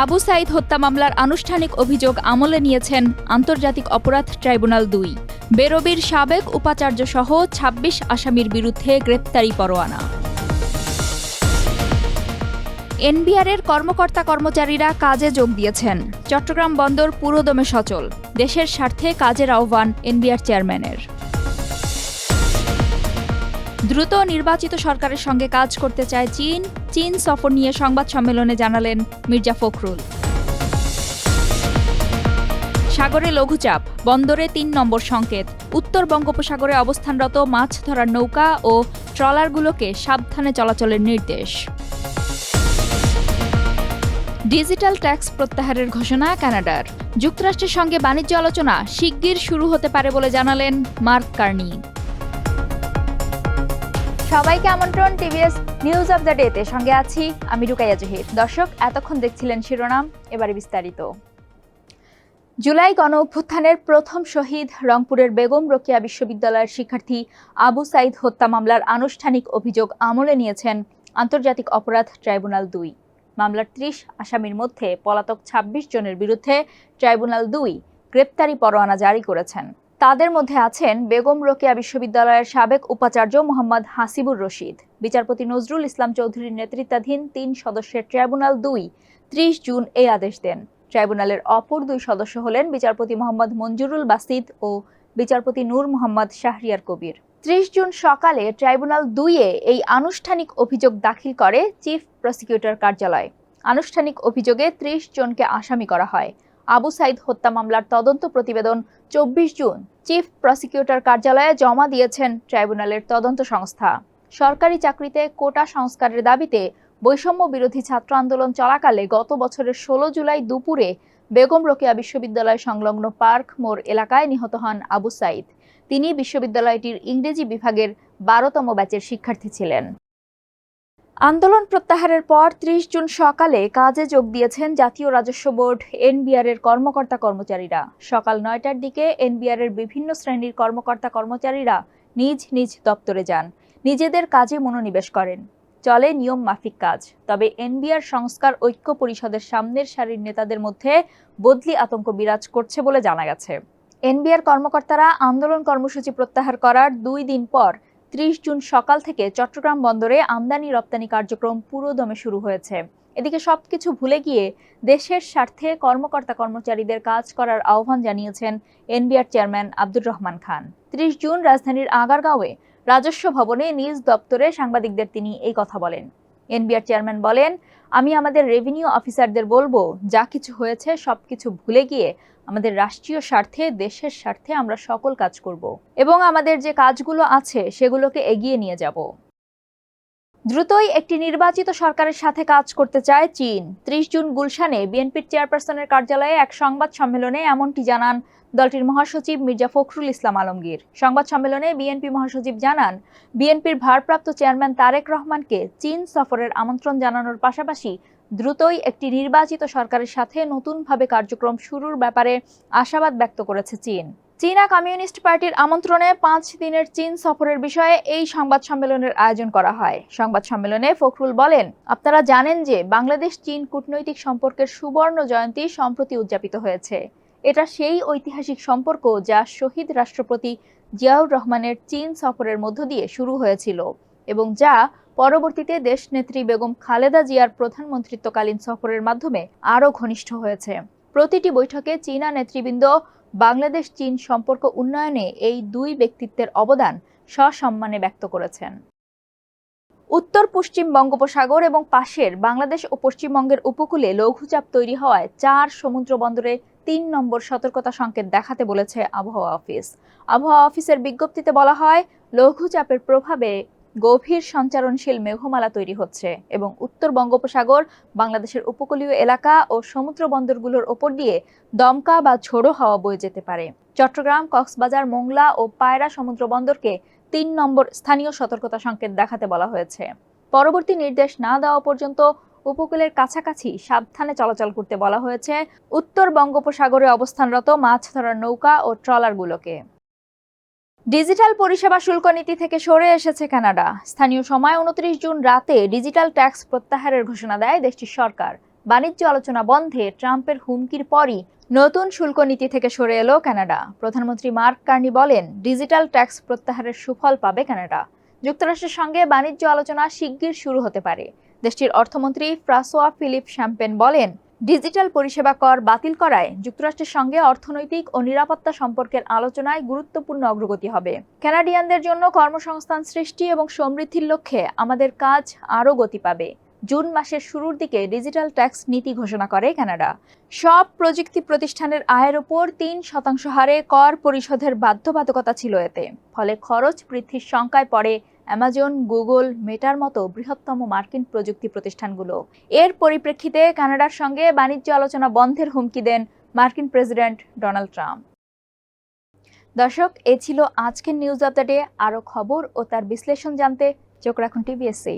আবু সাঈদ হত্যা মামলার আনুষ্ঠানিক অভিযোগ আমলে নিয়েছেন আন্তর্জাতিক অপরাধ ট্রাইব্যুনাল ২। বেরবির সাবেক উপাচার্য সহ ২৬ আসামির বিরুদ্ধে গ্রেপ্তারি পরোয়ানা। এনবিআরের কর্মকর্তা-কর্মচারীরা কাজে যোগ দিয়েছেন। চট্টগ্রাম বন্দর পুরোদমে সচল। দেশের স্বার্থে কাজের আহ্বান এনবিআর চেয়ারম্যানের। দ্রুত নির্বাচিত সরকারের সঙ্গে কাজ করতে চায় চীন। চীন সফর নিয়ে সংবাদ সম্মেলনে জানালেন মির্জা ফখরুল। সাগরে লঘুচাপ, বন্দরে ৩ নম্বর সংকেত। উত্তর বঙ্গোপসাগরে অবস্থানরত মাছ ধরার নৌকা ও ট্রলারগুলোকে সাবধানে চলাচলের নির্দেশ। ডিজিটাল ট্যাক্স প্রত্যাহারের ঘোষণা কানাডার। যুক্তরাষ্ট্রের সঙ্গে বাণিজ্য আলোচনা শিগগির শুরু হতে পারে বলে জানালেন মার্ক কার্নি। সবাইকে আমন্ত্রণ টিভিএস নিউজ অব দ্য ডেতে। সঙ্গে আছি আমি রুকাইয়া জহির। দর্শক, এতক্ষণ দেখছিলেন শিরোনাম, এবারে বিস্তারিত। জুলাই গণ অভ্যুত্থানের প্রথম শহীদ রংপুরের বেগম রোকেয়া বিশ্ববিদ্যালয়ের শিক্ষার্থী আবু সাঈদ হত্যা মামলার আনুষ্ঠানিক অভিযোগ আমলে নিয়েছেন আন্তর্জাতিক অপরাধ ট্রাইব্যুনাল ২। মামলার ৩০ আসামির মধ্যে পলাতক ২৬ জনের বিরুদ্ধে ট্রাইব্যুনাল ২ গ্রেপ্তারি পরোয়ানা জারি করেছেন। তাদের মধ্যে আছেন বেগম রোকেয়া বিশ্ববিদ্যালয়ের সাবেক উপাচার্য মোহাম্মদ হাসিবুর রশিদ। বিচারপতি নজরুল ইসলাম চৌধুরীর নেতৃত্বাধীন ৩ সদস্যের ট্রাইব্যুনাল ২ ৩০ জুন এই আদেশ দেন। ট্রাইব্যুনালের অপর ২ সদস্য হলেন বিচারপতি মোহাম্মদ মঞ্জুরুল বাসিদ ও বিচারপতি নূর মোহাম্মদ শাহরিয়ার কবির। ৩০ জুন সকালে ট্রাইব্যুনাল ২-এ এই আনুষ্ঠানিক অভিযোগ দাখিল করে চিফ প্রসিকিউটর কার্যালয়। আনুষ্ঠানিক অভিযোগে ৩০ জনকে আসামি করা হয়। আবু সাঈদ হত্যা মামলার তদন্ত প্রতিবেদন ২৪ জুন চিফ প্রসিকিউটর কার্যালয়ে জমা দিয়েছেন ট্রাইব্যুনালের তদন্ত সংস্থা। সরকারি চাকরিতে কোটা সংস্কারের দাবিতে বৈষম্য বিরোধী ছাত্র আন্দোলন চলাকালে গত বছরের ১৬ জুলাই দুপুরে বেগম রোকেয়া বিশ্ববিদ্যালয় সংলগ্ন পার্ক মোড় এলাকায় নিহত হন আবু সাঈদ। তিনি বিশ্ববিদ্যালয়টির ইংরেজি বিভাগের ১২তম ব্যাচের শিক্ষার্থী ছিলেন। আন্দোলন প্রত্যাহারের পর ৩০ জুন সকালে কাজে যোগ দিয়েছেন জাতীয় রাজস্ব বোর্ড এনবিআরের কর্মকর্তা-কর্মচারীরা। সকাল ৯টার দিকে এনবিআরের বিভিন্ন শ্রেণীর কর্মকর্তা-কর্মচারীরা নিজ নিজ দপ্তরে যান, নিজেদের কাজে মনোনিবেশ করেন। চলে নিয়ম মাফিক কাজ। তবে এনবিআর সংস্কার ঐক্য পরিষদের সামনের সারির নেতাদের মধ্যে বদলি আতঙ্ক বিরাজ করছে বলে জানা গেছে। এনবিআর কর্মকর্তারা আন্দোলন কর্মসূচি প্রত্যাহার করার ২ দিন পর ৩০ জুন সকাল থেকে চট্টগ্রাম বন্দরে আমদানি রপ্তানি কার্যক্রম পুরোদমে শুরু হয়েছে। এদিকে সবকিছু ভুলে গিয়ে দেশের স্বার্থে কর্মকর্তা-কর্মচারীদের কাজ করার আহ্বান জানিয়েছেন NBR chairman Abdur Rahman Khan. ৩০ June রাজধানীর আগারগাঁওয়ে রাজস্ব ভবনে নিজ দপ্তরে সাংবাদিকদের তিনি এই কথা বলেন। এনবিআর চেয়ারম্যান বলেন, আমি আমাদের রেভিনিউ অফিসারদের বলবো, যা কিছু হয়েছে সবকিছু ভুলে গিয়ে আমাদের রাষ্ট্রীয় স্বার্থে, দেশের স্বার্থে আমরা সকল কাজ করব এবং আমাদের যে কাজগুলো আছে সেগুলোকে এগিয়ে নিয়ে যাব। দ্রুতই একটি নির্বাচিত সরকারের সাথে কাজ করতে চায় চীন। ৩০ জুন গুলশানে বিএনপির চেয়ারপারসনের কার্যালয়ে এক সংবাদ সম্মেলনে এমনটি জানান দলটির মহাসচিব মির্জা ফখরুল ইসলাম আলমগীর। সংবাদ সম্মেলনে বিএনপি মহাসচিব জানান, বিএনপির ভারপ্রাপ্ত চেয়ারম্যান তারেক রহমানকে চীন সফরের আমন্ত্রণ জানানোর পাশাপাশি দ্রুতই একটি নির্বাচিত সরকারের সাথে নতুনভাবে কার্যক্রম শুরুর ব্যাপারে আশাবাদ ব্যক্ত করেছে চীন। চীনা কমিউনিস্ট পার্টির আমন্ত্রণে ৫ দিনের চীন সফরের বিষয়ে এই সংবাদ সম্মেলনের আয়োজন করা হয়। সংবাদ সম্মেলনে ফখরুল বলেন, আপনারা জানেন যে বাংলাদেশ চীন কূটনৈতিক সম্পর্কের সুবর্ণ জয়ন্তী সম্প্রতি উদযাপিত হয়েছে। এটা সেই ঐতিহাসিক সম্পর্ক যা শহীদ রাষ্ট্রপতি জিয়াউর রহমানের চীন সফরের মধ্য দিয়ে শুরু হয়েছিল এবং যা পরবর্তীতে দেশনেত্রী বেগম খালেদা জিয়ার প্রধানমন্ত্রিত্বকালীন সফরের মাধ্যমে আরও ঘনিষ্ঠ হয়েছে। প্রতিটি বৈঠকে চীনা নেতৃবৃন্দ বাংলাদেশ চীন সম্পর্ক উন্নয়নে এই ২ ব্যক্তিত্বের অবদান সসম্মানে ব্যক্ত করেছেন। উত্তর পশ্চিম বঙ্গোপসাগর এবং পাশের বাংলাদেশ ও পশ্চিমবঙ্গের উপকূলে লঘুচাপ তৈরি হওয়ায় ৪ সমুদ্র বন্দরে ৩ নম্বর সতর্কতা সংকেত দেখাতে বলেছে আবহাওয়া অফিস। আবহাওয়া অফিসের বিজ্ঞপ্তিতে বলা হয়, লঘুচাপের প্রভাবে গভীর সঞ্চারণশীল মেঘমালা তৈরি হচ্ছে এবং উত্তর বঙ্গোপসাগর, বাংলাদেশের উপকূলীয় এলাকা ও সমুদ্র বন্দরগুলোর ওপর দিয়ে দমকা বা ঝোড়ো হাওয়া বয়ে যেতে পারে। চট্টগ্রাম, কক্সবাজার, মোংলা ও পায়রা সমুদ্র বন্দরকে ৩ নম্বর স্থানীয় সতর্কতা সংকেত দেখাতে বলা হয়েছে। পরবর্তী নির্দেশ না দেওয়া পর্যন্ত উপকূলের কাছাকাছি সাবধানে চলাচল করতে বলা হয়েছে উত্তর বঙ্গোপসাগরে অবস্থানরত মাছ ধরার নৌকা ও ট্রলারগুলোকে। ডিজিটাল পরিষেবা শুল্ক নীতি থেকে সরে এসেছে কানাডা। স্থানীয় সময় ২৯ জুন রাতে ডিজিটাল ট্যাক্স প্রত্যাহারের ঘোষণা দেয় দেশটির সরকার। বাণিজ্য আলোচনা বন্ধে ট্রাম্পের হুমকির পরই নতুন শুল্ক নীতি থেকে সরে এলো কানাডা। প্রধানমন্ত্রী মার্ক কার্নি বলেন, ডিজিটাল ট্যাক্স প্রত্যাহারের সুফল পাবে কানাডা। যুক্তরাষ্ট্রের সঙ্গে বাণিজ্য আলোচনা শিগগির শুরু হতে পারে। দেশটির অর্থমন্ত্রী ফ্রাসোয়া ফিলিপ শ্যাম্পেন বলেন, ডিজিটাল পরিষেবা কর বাতিল করায় যুক্তরাষ্ট্রের সঙ্গে অর্থনৈতিক ও নিরাপত্তা সম্পর্কের আলোচনায় গুরুত্বপূর্ণ অগ্রগতি হবে। কানাডিয়ানদের জন্য কর্মসংস্থান সৃষ্টি এবং সমৃদ্ধির লক্ষ্যে আমাদের কাজ আরও গতি পাবে। জুন মাসের শুরুর দিকে ডিজিটাল ট্যাক্স নীতি ঘোষণা করে কানাডা। সব প্রযুক্তি প্রতিষ্ঠানের আয়ের ওপর 3% হারে কর পরিশোধের বাধ্যবাধকতা ছিল এতে। ফলে খরচ বৃদ্ধির শঙ্কায় পড়ে অ্যামাজন, গুগল, মেটার মতো বৃহত্তম মার্কিন প্রযুক্তি প্রতিষ্ঠানগুলো। এর পরিপ্রেক্ষিতে কানাডার সঙ্গে বাণিজ্য আলোচনা বন্ধের হুমকি দেন মার্কিন প্রেসিডেন্ট ডোনাল্ড ট্রাম্প। দর্শক, এ ছিল আজকের নিউজ আপডেটে। আরও খবর ও তার বিশ্লেষণ জানতে চোখ রাখুন টিভিএসএ।